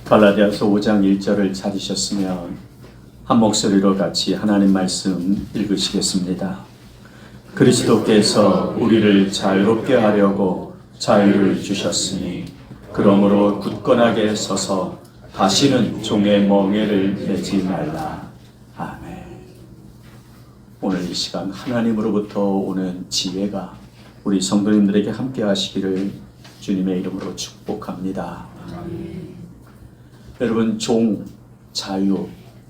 갈라디아서 5장 1절을 찾으셨으면 한 목소리로 같이 하나님 말씀 읽으시겠습니다. 그리스도께서 우리를 자유롭게 하려고 자유를 주셨으니 그러므로 굳건하게 서서 다시는 종의 멍에를 매지 말라. 아멘. 오늘 이 시간 하나님으로부터 오는 지혜가 우리 성도님들에게 함께 하시기를 주님의 이름으로 축복합니다. 여러분, 종, 자유,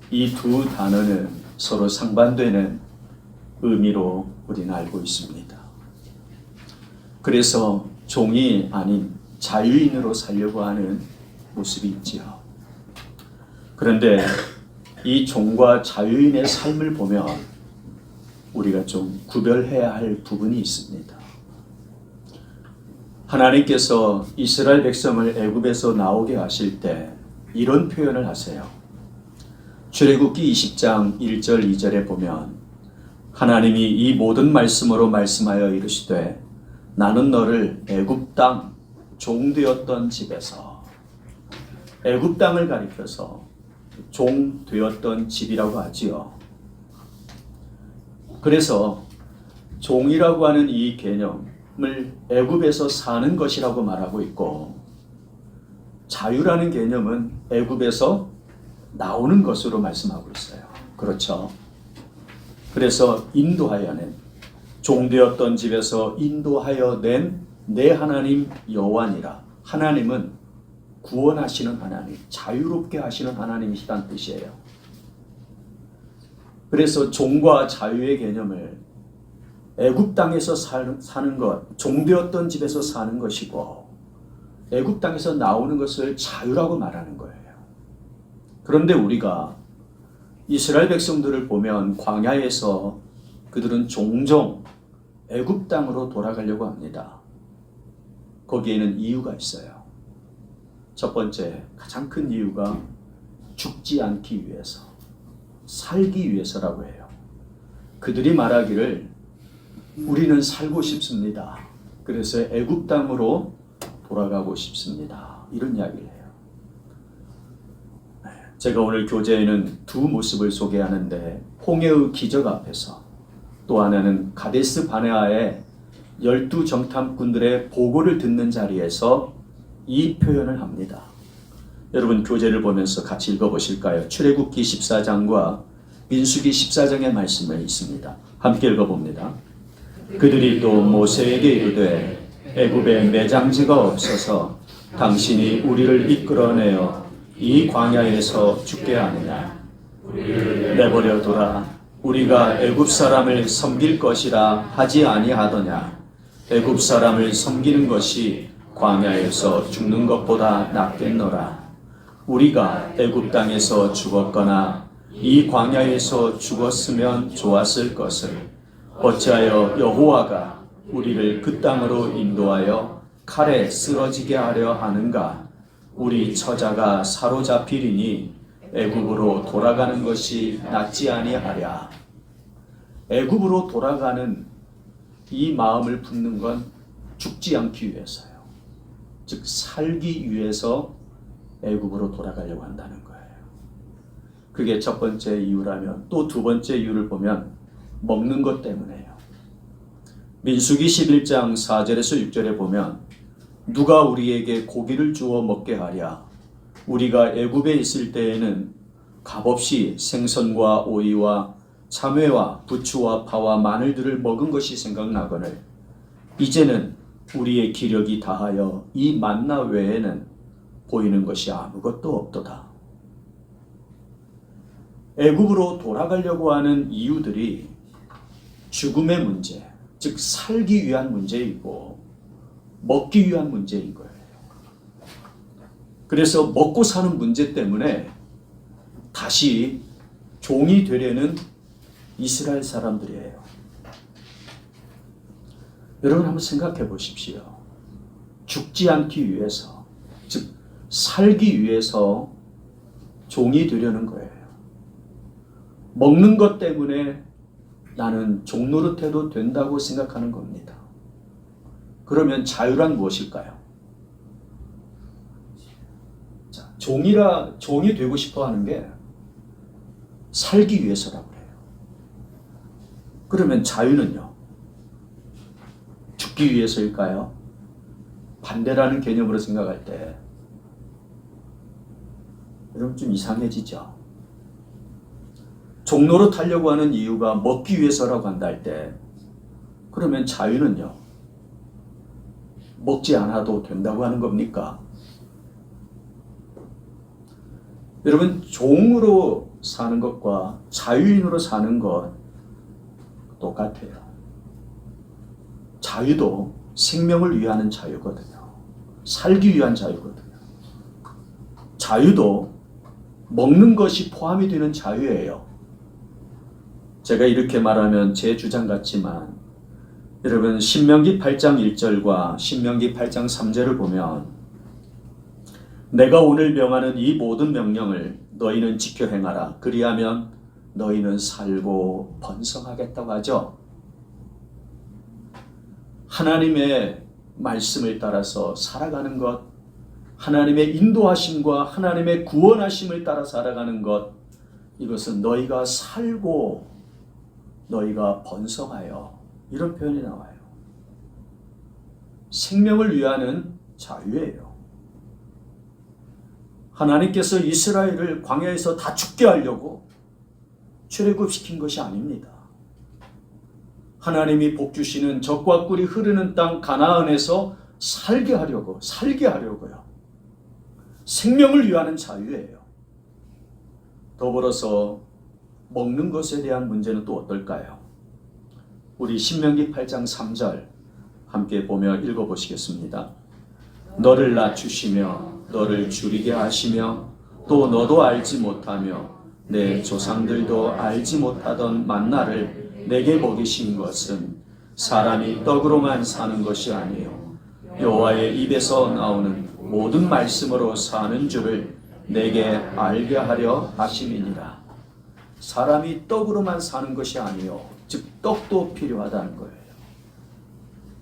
이 두 단어는 서로 상반되는 의미로 우리는 알고 있습니다. 그래서 종이 아닌 자유인으로 살려고 하는 모습이 있지요. 그런데 이 종과 자유인의 삶을 보면 우리가 좀 구별해야 할 부분이 있습니다. 하나님께서 이스라엘 백성을 애굽에서 나오게 하실 때 이런 표현을 하세요. 출애굽기 20장 1절 2절에 보면 하나님이 이 모든 말씀으로 말씀하여 이르시되 나는 너를 애굽 땅 종되었던 집에서, 애굽 땅을 가리켜서 종되었던 집이라고 하지요. 그래서 종이라고 하는 이 개념을 애굽에서 사는 것이라고 말하고 있고, 자유라는 개념은 애굽에서 나오는 것으로 말씀하고 있어요. 그렇죠? 그래서 인도하여 낸, 종되었던 집에서 인도하여 낸 내 하나님 여호와니라. 하나님은 구원하시는 하나님, 자유롭게 하시는 하나님이시란 뜻이에요. 그래서 종과 자유의 개념을 애굽 땅에서 사는 것, 종되었던 집에서 사는 것이고 애굽 땅에서 나오는 것을 자유라고 말하는 거예요. 그런데 우리가 이스라엘 백성들을 보면 광야에서 그들은 종종 애굽 땅으로 돌아가려고 합니다. 거기에는 이유가 있어요. 첫 번째, 가장 큰 이유가 죽지 않기 위해서, 살기 위해서라고 해요. 그들이 말하기를 우리는 살고 싶습니다. 그래서 애굽 땅으로 돌아가고 싶습니다. 이런 이야기를 해요. 제가 오늘 교재에는 두 모습을 소개하는데, 홍해의 기적 앞에서, 또 하나는 가데스 바네아의 12정탐꾼들의 보고를 듣는 자리에서 이 표현을 합니다. 여러분, 교재를 보면서 같이 읽어보실까요? 출애굽기 14장과 민수기 14장의 말씀이 있습니다. 함께 읽어봅니다. 그들이 또 모세에게 이르되 애굽에 매장지가 없어서 당신이 우리를 이끌어내어 이 광야에서 죽게 하느냐. 내버려 두라. 우리가 애굽 사람을 섬길 것이라 하지 아니하더냐. 애굽 사람을 섬기는 것이 광야에서 죽는 것보다 낫겠노라. 우리가 애굽 땅에서 죽었거나 이 광야에서 죽었으면 좋았을 것을 어찌하여 여호와가 우리를 그 땅으로 인도하여 칼에 쓰러지게 하려 하는가. 우리 처자가 사로잡히리니 애굽으로 돌아가는 것이 낫지 아니하랴. 애굽으로 돌아가는 이 마음을 품는 건 죽지 않기 위해서요. 즉 살기 위해서 애굽으로 돌아가려고 한다는 거예요. 그게 첫 번째 이유라면, 또 두 번째 이유를 보면 먹는 것 때문에요. 민수기 11장 4절에서 6절에 보면 누가 우리에게 고기를 주어 먹게 하랴. 우리가 애굽에 있을 때에는 값없이 생선과 오이와 참외와 부추와 파와 마늘들을 먹은 것이 생각나거늘 이제는 우리의 기력이 다하여 이 만나 외에는 보이는 것이 아무것도 없도다. 애굽으로 돌아가려고 하는 이유들이 죽음의 문제, 즉 살기 위한 문제이고 먹기 위한 문제인 거예요. 그래서 먹고 사는 문제 때문에 다시 종이 되려는 이스라엘 사람들이에요. 여러분 한번 생각해 보십시오. 죽지 않기 위해서, 즉 살기 위해서 종이 되려는 거예요. 먹는 것 때문에 나는 종 노릇해도 된다고 생각하는 겁니다. 그러면 자유란 무엇일까요? 종이 되고 싶어 하는 게 살기 위해서라고 해요. 그러면 자유는요? 죽기 위해서일까요? 반대라는 개념으로 생각할 때 여러분 좀 이상해지죠? 종로로 타려고 하는 이유가 먹기 위해서라고 한다 할 때 그러면 자유는요? 먹지 않아도 된다고 하는 겁니까? 여러분 종으로 사는 것과 자유인으로 사는 것 똑같아요. 자유도 생명을 위하는 자유거든요. 살기 위한 자유거든요. 자유도 먹는 것이 포함이 되는 자유예요. 제가 이렇게 말하면 제 주장 같지만 여러분 신명기 8장 1절과 신명기 8장 3절을 보면 내가 오늘 명하는 이 모든 명령을 너희는 지켜 행하라. 그리하면 너희는 살고 번성하겠다고 하죠. 하나님의 말씀을 따라서 살아가는 것, 하나님의 인도하심과 하나님의 구원하심을 따라 살아가는 것, 이것은 너희가 살고 너희가 번성하여 이런 표현이 나와요. 생명을 위하는 자유예요. 하나님께서 이스라엘을 광야에서 다 죽게 하려고 출애굽시킨 것이 아닙니다. 하나님이 복 주시는 젖과 꿀이 흐르는 땅 가나안에서 살게 하려고요. 생명을 위하는 자유예요. 더불어서 먹는 것에 대한 문제는 또 어떨까요? 우리 신명기 8장 3절 함께 보며 읽어보시겠습니다. 너를 낮추시며 너를 줄이게 하시며 또 너도 알지 못하며 내 조상들도 알지 못하던 만나를 내게 먹이신 것은 사람이 떡으로만 사는 것이 아니요 여호와의 입에서 나오는 모든 말씀으로 사는 줄을 내게 알게 하려 하심이니라. 사람이 떡으로만 사는 것이 아니요 즉 떡도 필요하다는 거예요.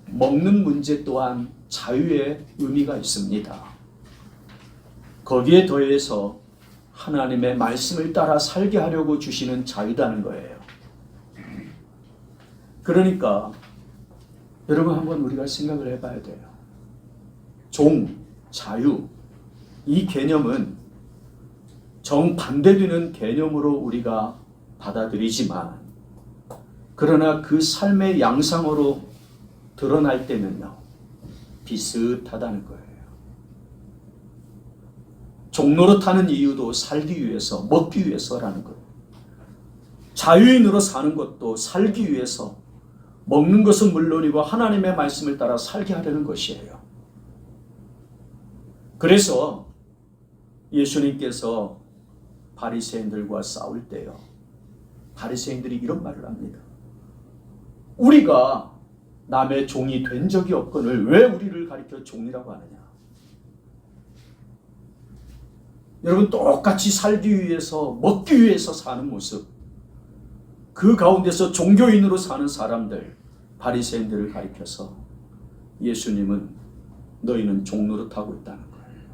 먹는 문제 또한 자유의 의미가 있습니다. 거기에 더해서 하나님의 말씀을 따라 살게 하려고 주시는 자유다는 거예요. 그러니까 여러분 한번 우리가 생각을 해봐야 돼요. 종, 자유, 이 개념은 정반대되는 개념으로 우리가 받아들이지만 그러나 그 삶의 양상으로 드러날 때는요 비슷하다는 거예요. 종노릇하는 이유도 살기 위해서, 먹기 위해서라는 거예요. 자유인으로 사는 것도 살기 위해서, 먹는 것은 물론이고 하나님의 말씀을 따라 살게 하려는 것이에요. 그래서 예수님께서 바리새인들과 싸울 때요, 바리새인들이 이런 말을 합니다. 우리가 남의 종이 된 적이 없거늘 왜 우리를 가리켜 종이라고 하느냐. 여러분 똑같이 살기 위해서 먹기 위해서 사는 모습, 그 가운데서 종교인으로 사는 사람들, 바리새인들을 가리켜서 예수님은 너희는 종노릇하고 있다는 거예요.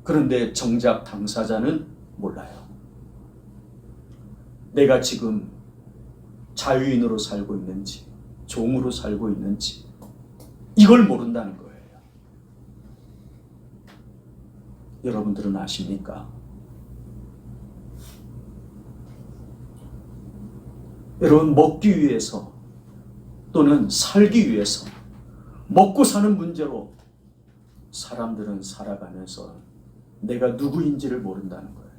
그런데 정작 당사자는 몰라요. 내가 지금 자유인으로 살고 있는지 종으로 살고 있는지 이걸 모른다는 거예요. 여러분들은 아십니까? 여러분 먹기 위해서 또는 살기 위해서 먹고 사는 문제로 사람들은 살아가면서 내가 누구인지를 모른다는 거예요.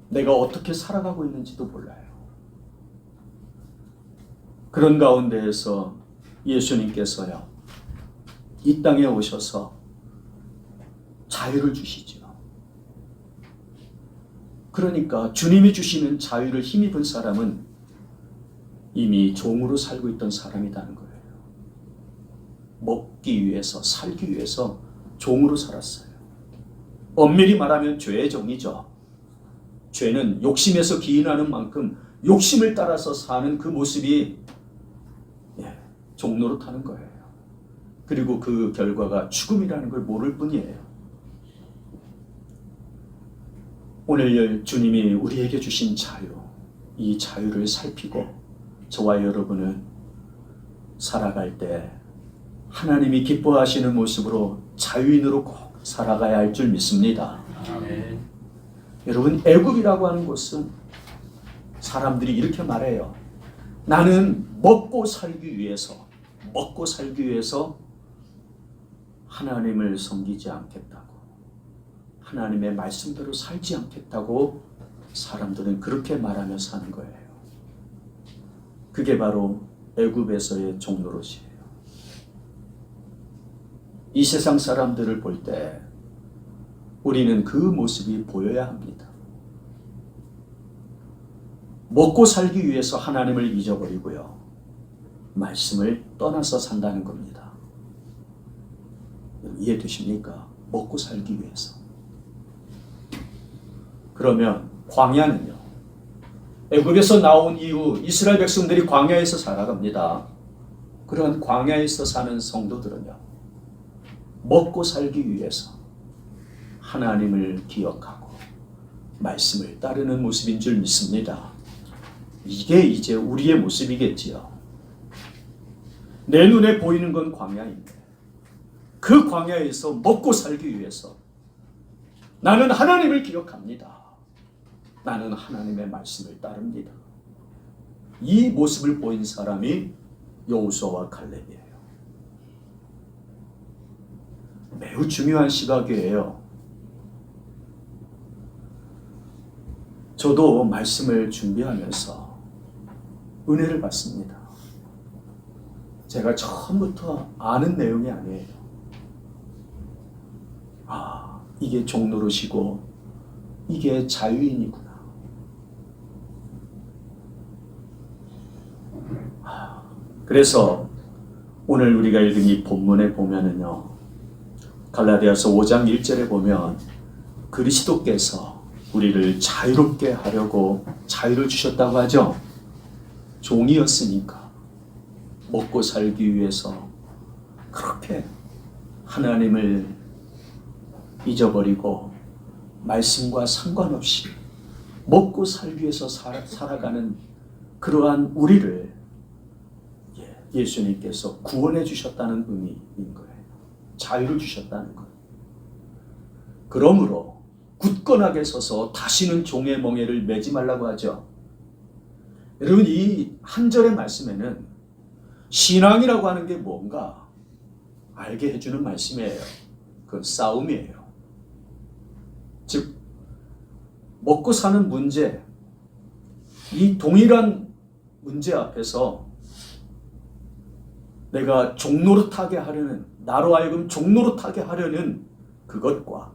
내가 어떻게 살아가고 있는지도 몰라요. 그런 가운데에서 예수님께서요 이 땅에 오셔서 자유를 주시죠. 그러니까 주님이 주시는 자유를 힘입은 사람은 이미 종으로 살고 있던 사람이라는 거예요. 먹기 위해서, 살기 위해서 종으로 살았어요. 엄밀히 말하면 죄의 종이죠. 죄는 욕심에서 기인하는 만큼 욕심을 따라서 사는 그 모습이 종노릇하는 거예요. 그리고 그 결과가 죽음이라는 걸 모를 뿐이에요. 오늘 주님이 우리에게 주신 자유, 이 자유를 살피고 저와 여러분은 살아갈 때 하나님이 기뻐하시는 모습으로 자유인으로 꼭 살아가야 할 줄 믿습니다. 아멘. 여러분, 애굽이라고 하는 곳은 사람들이 이렇게 말해요. 나는 먹고 살기 위해서 하나님을 섬기지 않겠다고, 하나님의 말씀대로 살지 않겠다고 사람들은 그렇게 말하며 사는 거예요. 그게 바로 애굽에서의 종노릇이에요. 이 세상 사람들을 볼 때 우리는 그 모습이 보여야 합니다. 먹고 살기 위해서 하나님을 잊어버리고요, 말씀을 떠나서 산다는 겁니다. 이해되십니까? 먹고 살기 위해서. 그러면 광야는요, 애굽에서 나온 이후 이스라엘 백성들이 광야에서 살아갑니다. 그런 광야에서 사는 성도들은요, 먹고 살기 위해서 하나님을 기억하고 말씀을 따르는 모습인 줄 믿습니다. 이게 이제 우리의 모습이겠지요. 내 눈에 보이는 건 광야인데 그 광야에서 먹고 살기 위해서 나는 하나님을 기억합니다. 나는 하나님의 말씀을 따릅니다. 이 모습을 보인 사람이 여호수아와 갈렙이에요. 매우 중요한 시각이에요. 저도 말씀을 준비하면서 은혜를 받습니다. 제가 처음부터 아는 내용이 아니에요. 이게 종노릇이고 이게 자유인이구나. 그래서 오늘 우리가 읽은 이 본문에 보면은요, 갈라디아서 5장 1절에 보면 그리스도께서 우리를 자유롭게 하려고 자유를 주셨다고 하죠. 종이었으니까 먹고 살기 위해서 그렇게 하나님을 잊어버리고 말씀과 상관없이 먹고 살기 위해서 살아가는 그러한 우리를 예수님께서 구원해 주셨다는 의미인 거예요. 자유를 주셨다는 거예요. 그러므로 굳건하게 서서 다시는 종의 멍에를 매지 말라고 하죠. 여러분, 이 한 절의 말씀에는 신앙이라고 하는 게 뭔가 알게 해주는 말씀이에요. 그건 싸움이에요. 즉, 먹고 사는 문제, 이 동일한 문제 앞에서 내가 종노릇하게 하려는, 나로 하여금 종노릇하게 하려는 그것과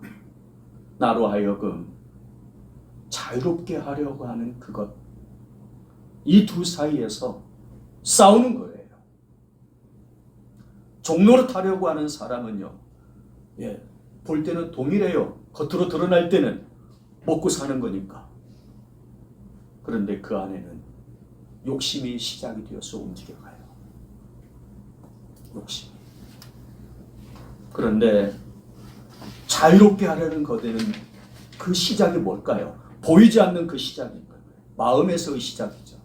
나로 하여금 자유롭게 하려고 하는 그것, 이 두 사이에서 싸우는 거예요. 종노릇하려고 하는 사람은요, 볼 때는 동일해요. 겉으로 드러날 때는 먹고 사는 거니까. 그런데 그 안에는 욕심이 시작이 되어서 움직여가요. 욕심. 그런데 자유롭게 하려는 거대는 그 시작이 뭘까요? 보이지 않는 그 시작인 거예요. 마음에서의 시작이죠.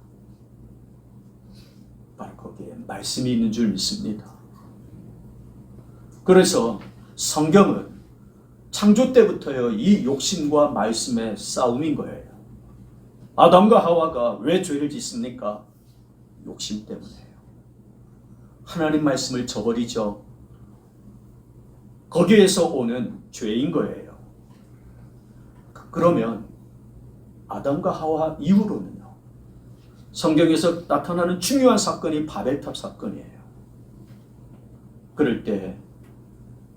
바로 거기에 말씀이 있는 줄 믿습니다. 그래서 성경은 창조 때부터요, 이 욕심과 말씀의 싸움인 거예요. 아담과 하와가 왜 죄를 짓습니까? 욕심 때문에요. 하나님 말씀을 저버리죠. 거기에서 오는 죄인 거예요. 그러면 아담과 하와 이후로는요, 성경에서 나타나는 중요한 사건이 바벨탑 사건이에요. 그럴 때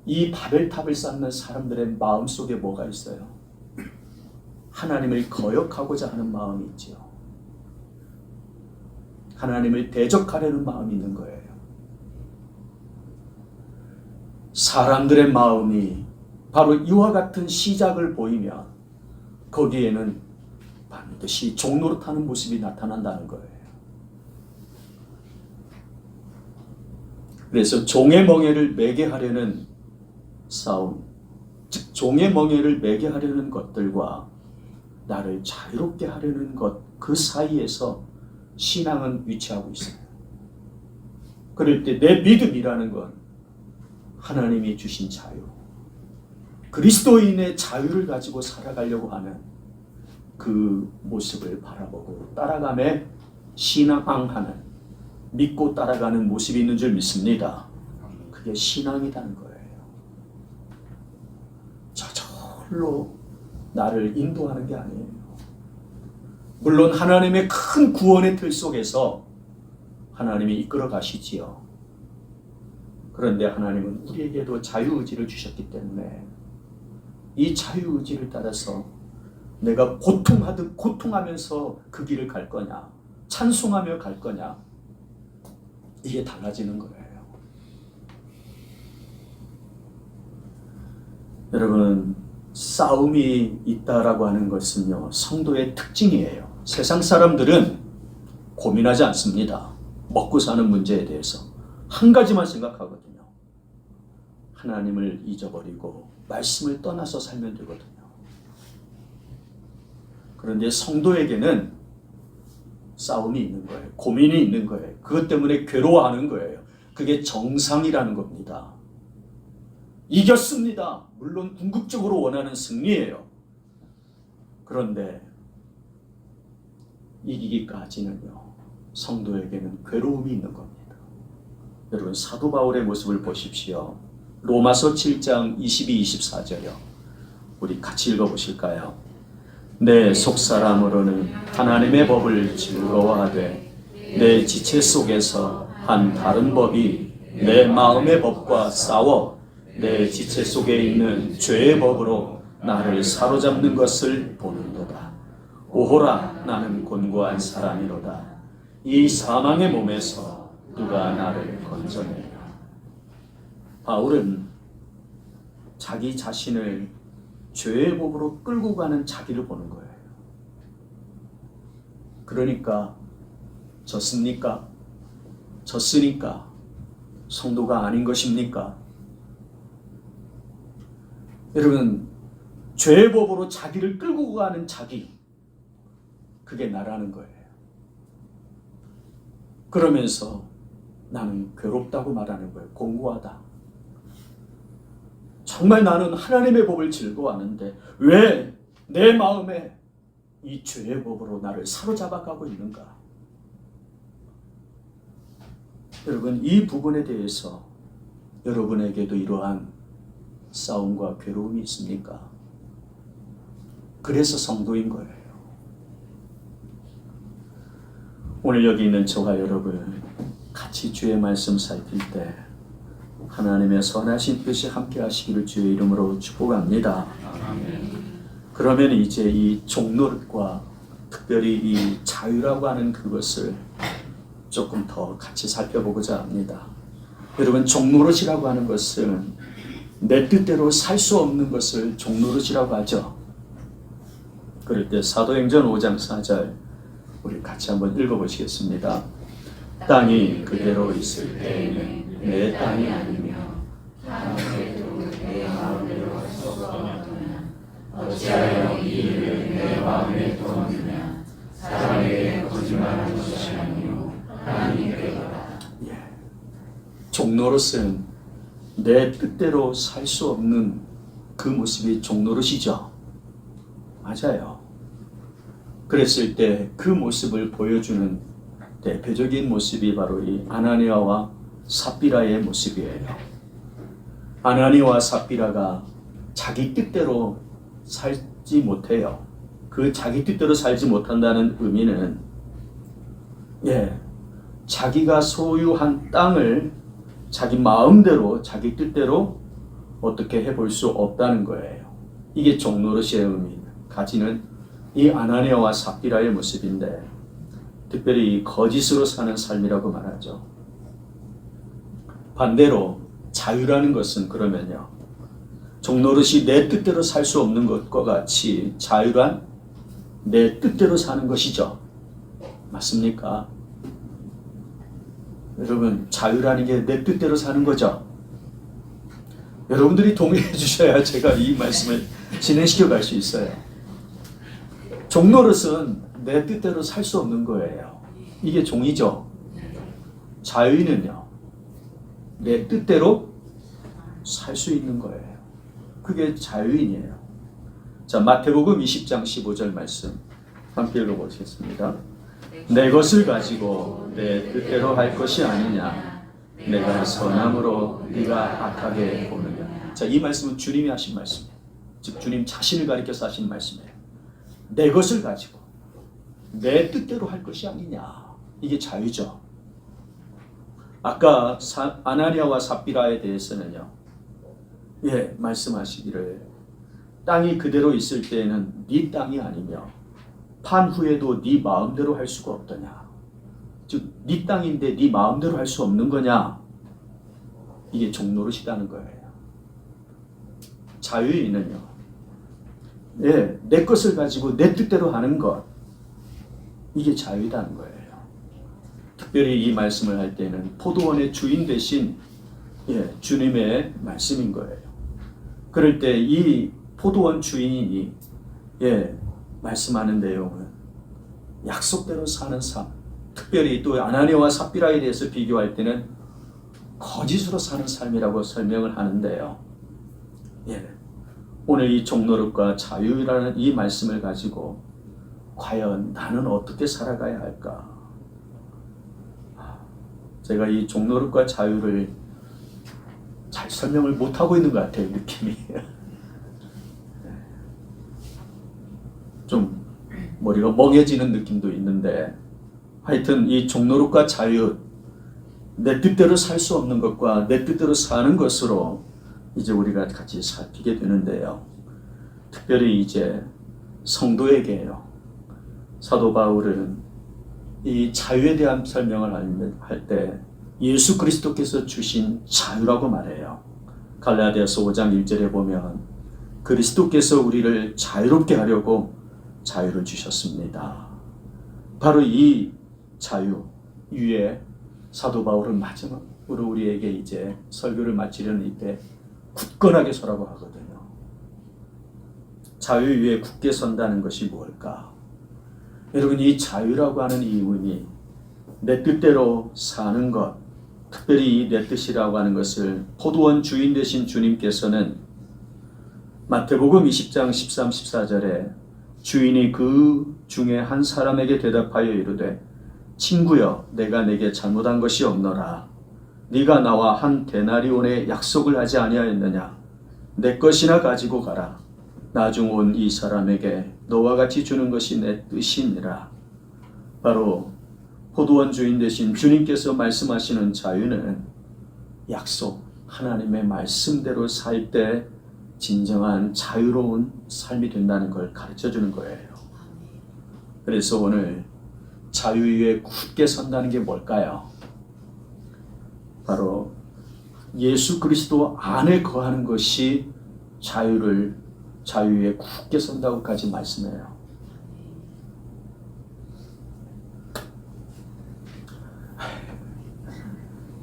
이 바벨탑을 쌓는 사람들의 마음속에 뭐가 있어요? 하나님을 거역하고자 하는 마음이 있지요. 하나님을 대적하려는 마음이 있는 거예요. 사람들의 마음이 바로 이와 같은 시작을 보이면 거기에는 반드시 종노릇하는 모습이 나타난다는 거예요. 그래서 종의 멍에를 매게 하려는 싸움, 즉 종의 멍에를 매게 하려는 것들과 나를 자유롭게 하려는 것, 그 사이에서 신앙은 위치하고 있어요. 그럴 때 내 믿음이라는 건 하나님이 주신 자유, 그리스도인의 자유를 가지고 살아가려고 하는 그 모습을 바라보고 따라가며 신앙하는, 믿고 따라가는 모습이 있는 줄 믿습니다. 그게 신앙이라는 거예요. 저절로 나를 인도하는 게 아니에요. 물론 하나님의 큰 구원의 틀 속에서 하나님이 이끌어 가시지요. 그런데 하나님은 우리에게도 자유의지를 주셨기 때문에 이 자유의지를 따라서 내가 고통하듯 고통하면서 그 길을 갈 거냐, 찬송하며 갈 거냐, 이게 달라지는 거예요. 여러분, 싸움이 있다라고 하는 것은요, 성도의 특징이에요. 세상 사람들은 고민하지 않습니다. 먹고 사는 문제에 대해서 한 가지만 생각하거든요. 하나님을 잊어버리고 말씀을 떠나서 살면 되거든요. 그런데 성도에게는 싸움이 있는 거예요. 고민이 있는 거예요. 그것 때문에 괴로워하는 거예요. 그게 정상이라는 겁니다. 이겼습니다. 물론 궁극적으로 원하는 승리예요. 그런데 이기기까지는요, 성도에게는 괴로움이 있는 겁니다. 여러분, 사도 바울의 모습을 보십시오. 로마서 7장 22, 24절이요. 우리 같이 읽어보실까요? 내 속사람으로는 하나님의 법을 즐거워하되 내 지체 속에서 한 다른 법이 내 마음의 법과 싸워 내 지체 속에 있는 죄의 법으로 나를 사로잡는 것을 보는도다. 오호라, 나는 곤고한 사람이로다. 이 사망의 몸에서 누가 나를 건져내랴. 바울은 자기 자신을 죄의 법으로 끌고 가는 자기를 보는 거예요. 그러니까 졌습니까? 졌으니까 성도가 아닌 것입니까? 여러분, 죄의 법으로 자기를 끌고 가는 자기, 그게 나라는 거예요. 그러면서 나는 괴롭다고 말하는 거예요. 공고하다. 정말 나는 하나님의 법을 즐거워하는데 왜 내 마음에 이 죄의 법으로 나를 사로잡아가고 있는가? 여러분, 이 부분에 대해서 여러분에게도 이러한 싸움과 괴로움이 있습니까? 그래서 성도인 거예요. 오늘 여기 있는 저와 여러분 같이 주의 말씀 살필 때 하나님의 선하신 뜻이 함께 하시기를 주의 이름으로 축복합니다. 그러면 이제 이 종노릇과 특별히 이 자유라고 하는 그것을 조금 더 같이 살펴보고자 합니다. 여러분, 종노릇이라고 하는 것은 내 뜻대로 살 수 없는 것을 종노릇이라고 하죠. 그럴 때 사도행전 5장 4절 우리 같이 한번 읽어보시겠습니다. 땅이 그대로 있을 때에는 내 땅이 아니며 하늘도 내 마음대로 할 수 없거니와 어찌하여 이 일을 내 마음에 두었느냐. 사람에게 거짓말하는 것이 아니요 하나님께로다. 종노릇은 내 뜻대로 살 수 없는 그 모습이 종노릇이죠. 맞아요. 그랬을 때 그 모습을 보여주는 대표적인 모습이 바로 이 아나니아와 삽비라의 모습이에요. 아나니아와 삽비라가 자기 뜻대로 살지 못해요. 그 자기 뜻대로 살지 못한다는 의미는 자기가 소유한 땅을 자기 마음대로 자기 뜻대로 어떻게 해볼 수 없다는 거예요. 이게 종노릇의 의미 가지는 이 아나니아와 삽비라의 모습인데, 특별히 거짓으로 사는 삶이라고 말하죠. 반대로 자유라는 것은 그러면요, 종노릇이 내 뜻대로 살 수 없는 것과 같이 자유란 내 뜻대로 사는 것이죠. 맞습니까? 여러분, 자유라는 게 내 뜻대로 사는 거죠. 여러분들이 동의해 주셔야 제가 이 말씀을 진행시켜 갈 수 있어요. 종노릇은 내 뜻대로 살 수 없는 거예요. 이게 종이죠. 자유인은요, 내 뜻대로 살 수 있는 거예요. 그게 자유인이에요. 자, 마태복음 20장 15절 말씀 함께 읽어보겠습니다. 내 것을 가지고 내 뜻대로 할 것이 아니냐, 내가 선함으로 네가 악하게 보느냐. 자, 이 말씀은 주님이 하신 말씀이에요. 즉 주님 자신을 가리켜서 하신 말씀이에요. 내 것을 가지고 내 뜻대로 할 것이 아니냐. 이게 자유죠. 아까 아나니아와 삽비라에 대해서는요, 말씀하시기를 땅이 그대로 있을 때에는 네 땅이 아니며 판 후에도 네 마음대로 할 수가 없더냐. 즉 네 땅인데 네 마음대로 할 수 없는 거냐. 이게 종노릇이라는 거예요. 자유인은요, 내 것을 가지고 내 뜻대로 하는 것, 이게 자유라는 거예요. 특별히 이 말씀을 할 때는 포도원의 주인 되신 주님의 말씀인 거예요. 그럴 때 이 포도원 주인이 말씀하는 내용은 약속대로 사는 삶, 특별히 또 아나니아와 삽비라에 대해서 비교할 때는 거짓으로 사는 삶이라고 설명을 하는데요. 오늘 이 종노릇과 자유라는 이 말씀을 가지고 과연 나는 어떻게 살아가야 할까? 제가 이 종노릇과 자유를 잘 설명을 못하고 있는 것 같아요, 느낌이. 좀 머리가 멍해지는 느낌도 있는데, 하여튼 이 종노릇과 자유, 내 뜻대로 살 수 없는 것과 내 뜻대로 사는 것으로 이제 우리가 같이 살피게 되는데요. 특별히 이제 성도에게요, 사도 바울은 이 자유에 대한 설명을 할 때 예수 그리스도께서 주신 자유라고 말해요. 갈라디아서 5장 1절에 보면 그리스도께서 우리를 자유롭게 하려고 자유를 주셨습니다. 바로 이 자유 위에 사도 바울은 마지막으로 우리에게 이제 설교를 마치려는 이때 굳건하게 서라고 하거든요. 자유 위에 굳게 선다는 것이 무엇일까? 여러분, 이 자유라고 하는 이 의미, 내 뜻대로 사는 것, 특별히 이 내 뜻이라고 하는 것을 포도원 주인 되신 주님께서는 마태복음 20장 13, 14절에 주인이 그 중에 한 사람에게 대답하여 이르되 친구여, 내가 내게 잘못한 것이 없노라. 네가 나와 한 데나리온의 약속을 하지 아니하였느냐? 내 것이나 가지고 가라. 나중 온 이 사람에게 너와 같이 주는 것이 내 뜻이니라. 바로 포도원 주인 되신 주님께서 말씀하시는 자유는 약속, 하나님의 말씀대로 살 때 진정한 자유로운 삶이 된다는 걸 가르쳐주는 거예요. 그래서 오늘 자유 위에 굳게 선다는 게 뭘까요? 바로 예수 그리스도 안에 거하는 것이 자유 위에 굳게 선다고까지 말씀해요.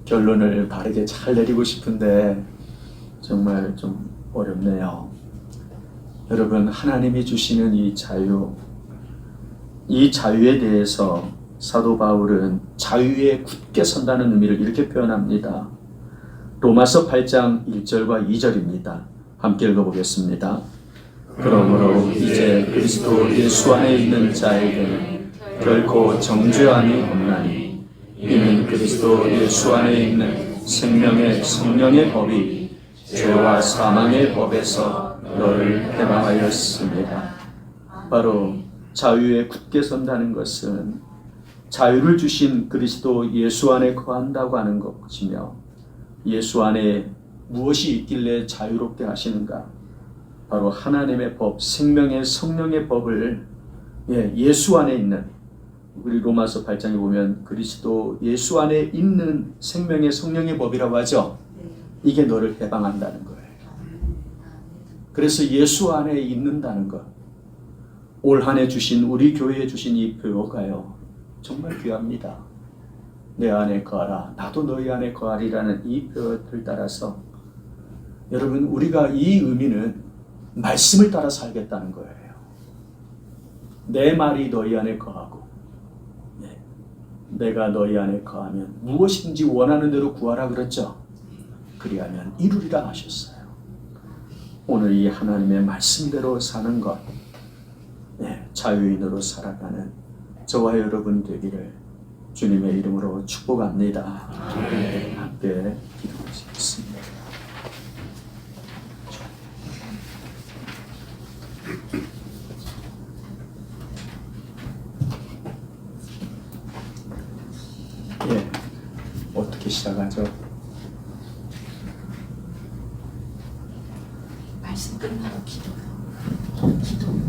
결론을 바르게 잘 내리고 싶은데 정말 좀 어렵네요. 여러분, 하나님이 주시는 이 자유에 대해서 사도 바울은 자유에 굳게 선다는 의미를 이렇게 표현합니다. 로마서 8장 1절과 2절입니다. 함께 읽어보겠습니다. 그러므로 이제 그리스도 예수 안에 있는 자에게는 결코 정죄함이 없나니 이는 그리스도 예수 안에 있는 생명의 성령의 법이 죄와 사망의 법에서 너를 해방하였습니다. 바로 자유에 굳게 선다는 것은 자유를 주신 그리스도 예수 안에 거한다고 하는 것이며, 예수 안에 무엇이 있길래 자유롭게 하시는가? 바로 하나님의 법, 생명의 성령의 법을 예수 안에 있는, 우리 로마서 8장에 보면 그리스도 예수 안에 있는 생명의 성령의 법이라고 하죠. 이게 너를 해방한다는 거예요. 그래서 예수 안에 있는다는 것, 올 한 해 주신, 우리 교회에 주신 이 표어가요, 정말 귀합니다. 내 안에 거하라, 나도 너희 안에 거하리라는 이 표어를 따라서 여러분, 우리가 이 의미는 말씀을 따라 살겠다는 거예요. 내 말이 너희 안에 거하고 내가 너희 안에 거하면 무엇인지 원하는 대로 구하라 그랬죠. 그리하면 이루리라 하셨어요. 오늘 이 하나님의 말씀대로 사는 것, 자유인으로 살아가는 저와 여러분 되기를 주님의 이름으로 축복합니다. 함께 기도하시겠습니다. 어떻게 시작하죠? 말씀 끝나고 기도,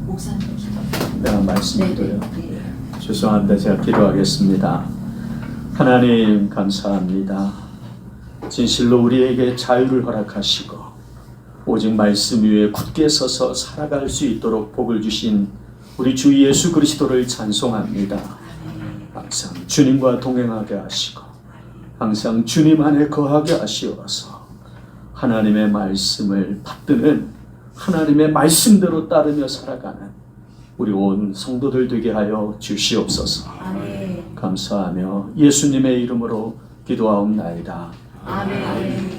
목사님 기도. 내가 말씀 기도요. 네. 죄송합니다. 제가 기도하겠습니다. 하나님 감사합니다. 진실로 우리에게 자유를 허락하시고 오직 말씀 위에 굳게 서서 살아갈 수 있도록 복을 주신 우리 주 예수 그리스도를 찬송합니다. 항상 주님과 동행하게 하시고 항상 주님 안에 거하게 하시어서 하나님의 말씀을 받드는 하나님의 말씀대로 따르며 살아가는 우리 온 성도들 되게 하여 주시옵소서. 아멘. 감사하며 예수님의 이름으로 기도하옵나이다. 아멘.